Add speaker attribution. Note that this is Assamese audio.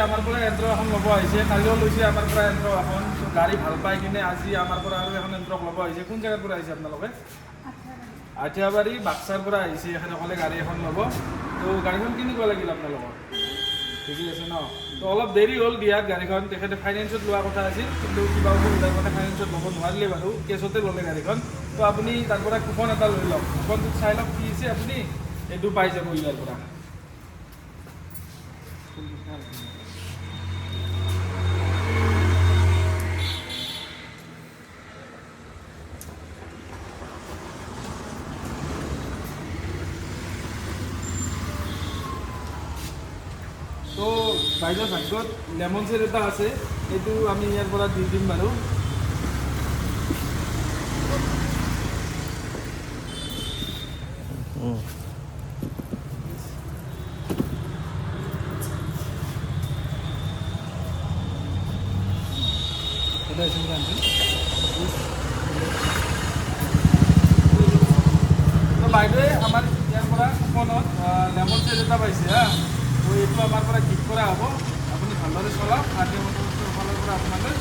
Speaker 1: আমাৰ পৰা এণ্ট্ৰ এখন ল'ব আহিছে, কালিও লৈছে আমাৰ পৰা এণ্ট্ৰ এখন। গাড়ী ভাল পাই কিনে আজি আমাৰ পৰা আৰু এখন এণ্ট্ৰক ল'ব আহিছে। কোন জেগাৰ পৰা আহিছে আপোনালোকে? আঠিয়াবাৰী বাক্সাৰ পৰা আহিছে এখানে ক'লে গাড়ী এখন ল'ব। তো গাড়ীখন কেনেকুৱা লাগিল আপোনালোকৰ? ঠিকেই আছে ন? তো অলপ দেৰি হ'ল দিয়াত গাড়ীখন, তেখেতে ফাইনেন্সত লোৱা কথা আছিল, কিন্তু কিবা অসুবিধাৰ কাৰণে ফাইনেন্সত ল'ব নোৱাৰিলে বাৰু, কেছতে ল'লে গাড়ীখন। তো আপুনি তাৰ পৰা কুপন এটা লৈ লওক, কুপনটোত চাই লওক কি আছে আপুনি এইটো পাই যাব ইয়াৰ পৰা। তো বাইদেউ ভাগ্যত লেমন চেট এটা আছে, এইটো আমি ইয়াৰ পৰা দি দিম বাৰু। তো বাইদেৱে আমাৰ ইয়াৰ পৰা কুপনত লেমন চেট এটা পাইছে হা। তো এইটো আমাৰ পৰা গিফ্ট কৰা হ'ব, আপুনি ভালদৰে চলাওক। আৰ.টি.অ. মটৰ্ছৰ ফালৰ পৰা আপোনালৈ